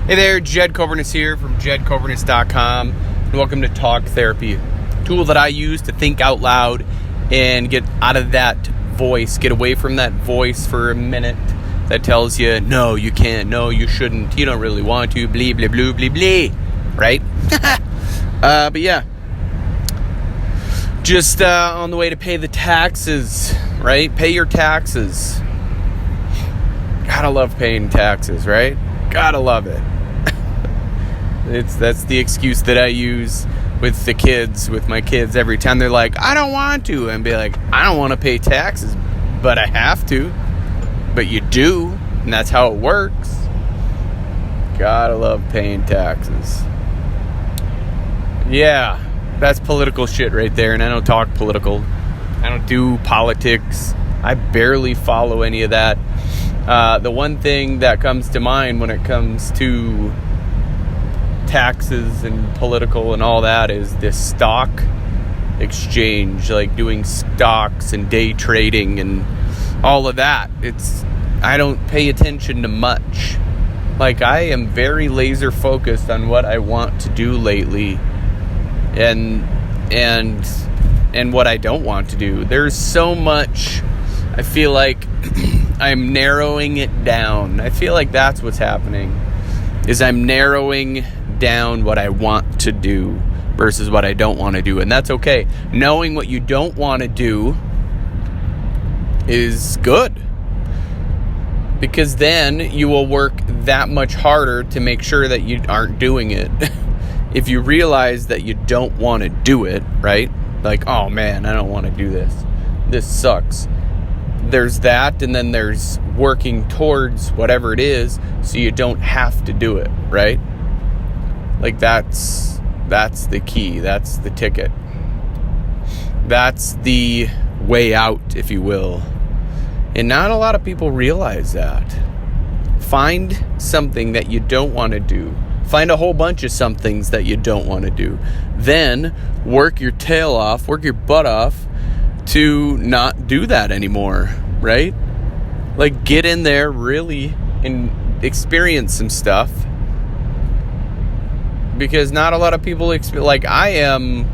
Hey there, Kobernusz here from Kobernusz.com, and welcome to Talk Therapy, a tool that I use to think out loud and get out of that voice, get away from that voice for a minute that tells you, no, you can't, no, you shouldn't, you don't really want to, blee, blee, blue, blee, blee, right? But yeah, just on the way to pay the taxes, right? Pay your taxes. Gotta love paying taxes, right? Gotta love it. That's the excuse that I use with my kids every time they're like, I don't want to, and be like, I don't want to pay taxes, but I have to. But you do, and that's how it works. Gotta love paying taxes. Yeah, that's political shit right there, and I don't talk political. I don't do politics. I barely follow any of that. The one thing that comes to mind when it comes to taxes and political and all that is this stock exchange, like doing stocks and day trading and all of that. I don't pay attention to much. Like, I am very laser focused on what I want to do lately and what I don't want to do. There's so much. I feel like I'm narrowing it down. I feel like that's what's happening, is I'm narrowing down what I want to do versus what I don't want to do. And that's okay. Knowing what you don't want to do is good, because then you will work that much harder to make sure that you aren't doing it. If you realize that you don't want to do it, right? Like, oh man, I don't want to do this. This sucks. There's that, and then there's working towards whatever it is so you don't have to do it, right? Like, that's the key. That's the ticket. That's the way out, if you will. And not a lot of people realize that. Find something that you don't want to do. Find a whole bunch of some things that you don't want to do. Then work your tail off, work your butt off to not do that anymore, right? Like, get in there really and experience some stuff, because not a lot of people like, I am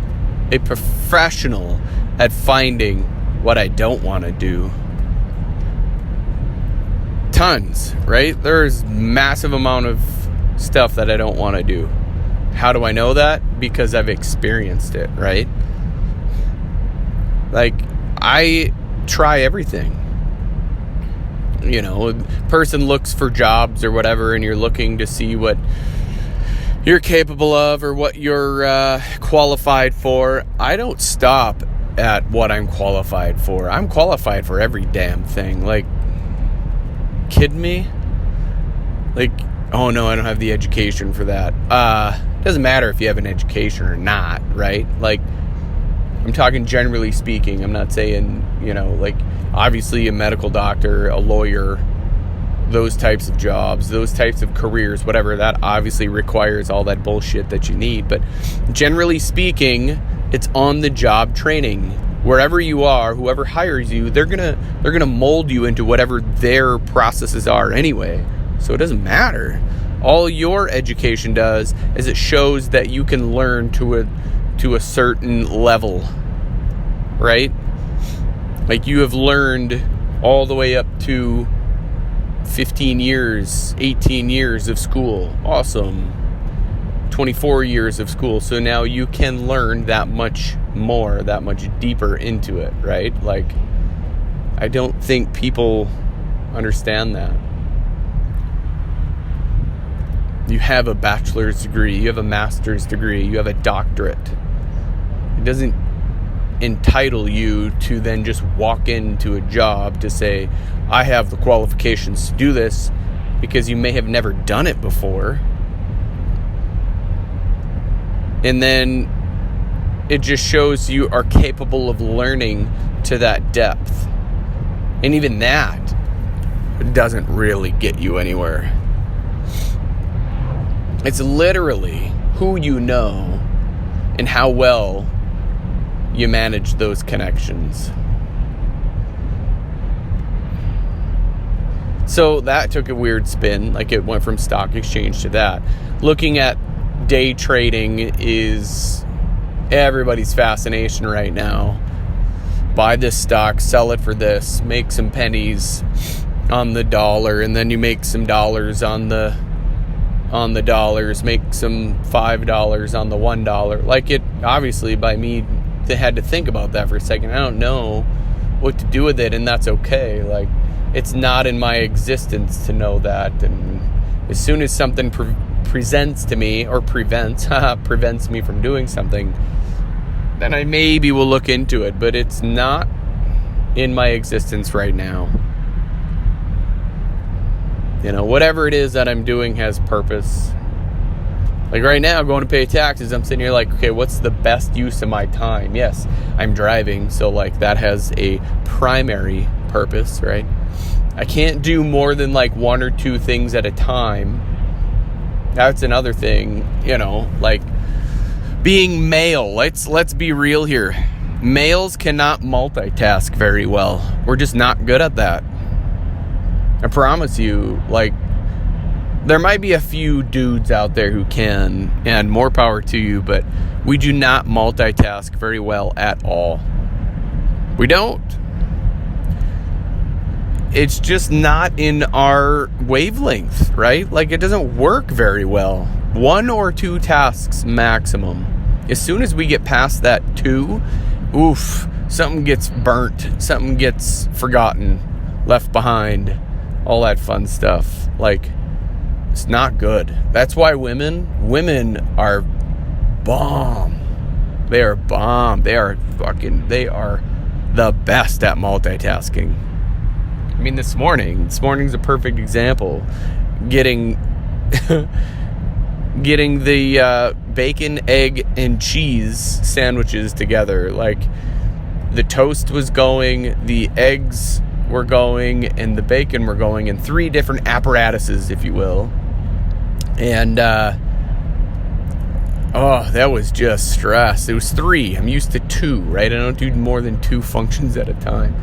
a professional at finding what I don't want to do. Tons, right? There's massive amount of stuff that I don't want to do. How do I know that? Because I've experienced it, right? Like, I try everything. You know, a person looks for jobs or whatever, and you're looking to see what you're capable of or what you're qualified for. I don't stop at what I'm qualified for. I'm qualified for every damn thing. Like, kidding me? Like, oh no, I don't have the education for that. Doesn't matter if you have an education or not, right? Like, I'm talking generally speaking. I'm not saying, like, obviously a medical doctor, a lawyer, those types of jobs, those types of careers, whatever, that obviously requires all that bullshit that you need. But generally speaking, it's on the job training. Wherever you are, whoever hires you, they're gonna mold you into whatever their processes are anyway. So it doesn't matter. All your education does is it shows that you can learn to a certain level, right? Like, you have learned all the way up to 15 years, 18 years of school. Awesome. 24 years of school. So now you can learn that much more, that much deeper into it, right? Like, I don't think people understand that. You have a bachelor's degree, you have a master's degree, you have a doctorate. It doesn't entitle you to then just walk into a job to say, I have the qualifications to do this, because you may have never done it before. And then it just shows you are capable of learning to that depth. And even that doesn't really get you anywhere. It's literally who you know and how well you manage those connections. So that took a weird spin. Like, it went from stock exchange to that. Looking at day trading is everybody's fascination right now. Buy this stock, sell it for this, make some pennies on the dollar, and then you make some dollars on the dollars, make some $5 on the $1. Like, it, obviously, by me, they had to think about that for a second. I don't know what to do with it, and that's okay. Like, it's not in my existence to know that. And as soon as something presents to me, or prevents me from doing something, then I maybe will look into it, but it's not in my existence right now. You know, whatever it is that I'm doing has purpose. Like right now, going to pay taxes, I'm sitting here like, okay, what's the best use of my time? Yes, I'm driving, so like that has a primary purpose, right? I can't do more than like one or two things at a time. That's another thing, you know, like being male. Let's be real here. Males cannot multitask very well. We're just not good at that. I promise you, like, there might be a few dudes out there who can, and more power to you, but we do not multitask very well at all. We don't. It's just not in our wavelength, right? Like, it doesn't work very well. 1 or 2 tasks maximum. As soon as we get past that 2, oof, something gets burnt, something gets forgotten, left behind, all that fun stuff. Like, it's not good. That's why women are bomb. They are bomb. They are the best at multitasking. I mean, this morning's a perfect example. Getting the bacon, egg, and cheese sandwiches together. Like, the toast was going, the eggs were going, and the bacon were going in 3 different apparatuses, if you will. And that was just stress. It was 3. I'm used to 2, right? I don't do more than 2 functions at a time.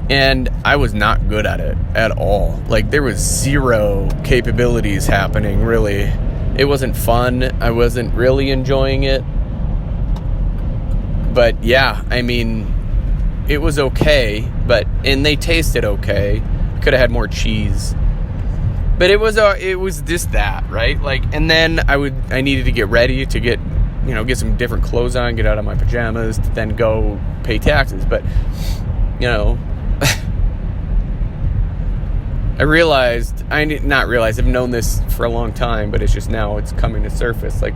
And I was not good at it at all. Like, there was 0 capabilities happening, really. It wasn't fun. I wasn't really enjoying it. But yeah, I mean, it was okay, and they tasted okay. Could have had more cheese. But it was just that, right? Like, and then I needed to get ready to get some different clothes on, get out of my pajamas, to then go pay taxes. But, I've known this for a long time, but it's just now it's coming to surface. Like,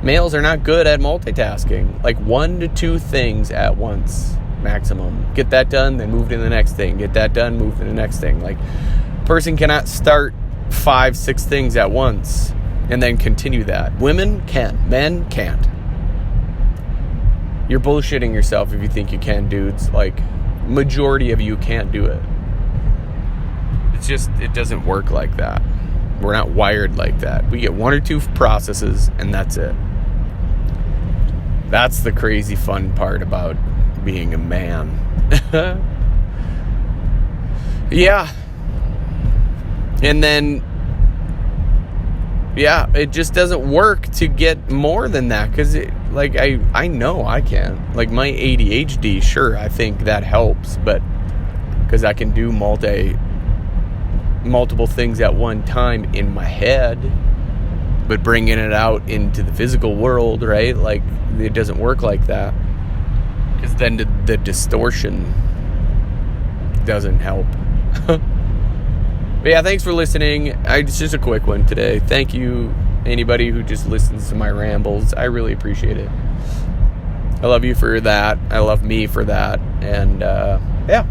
males are not good at multitasking. Like, 1 to 2 things at once, maximum. Get that done, then move to the next thing. Get that done, move to the next thing. Like, person cannot start 5, 6 things at once and then continue that. Women can, men can't. You're bullshitting yourself if you think you can, dudes. Like, majority of you can't do it. It doesn't work like that. We're not wired like that. We get 1 or 2 processes, and that's it. That's the crazy fun part about being a man. Yeah. And then, yeah, it just doesn't work to get more than that, because I know I can. Like, my ADHD, sure, I think that helps, but because I can do multiple things at one time in my head, but bringing it out into the physical world, right? Like, it doesn't work like that, because then the distortion doesn't help. But yeah, thanks for listening. It's just a quick one today. Thank you, anybody who just listens to my rambles. I really appreciate it. I love you for that. I love me for that. And yeah.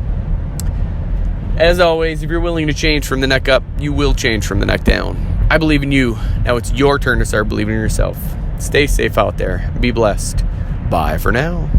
As always, if you're willing to change from the neck up, you will change from the neck down. I believe in you. Now it's your turn to start believing in yourself. Stay safe out there. Be blessed. Bye for now.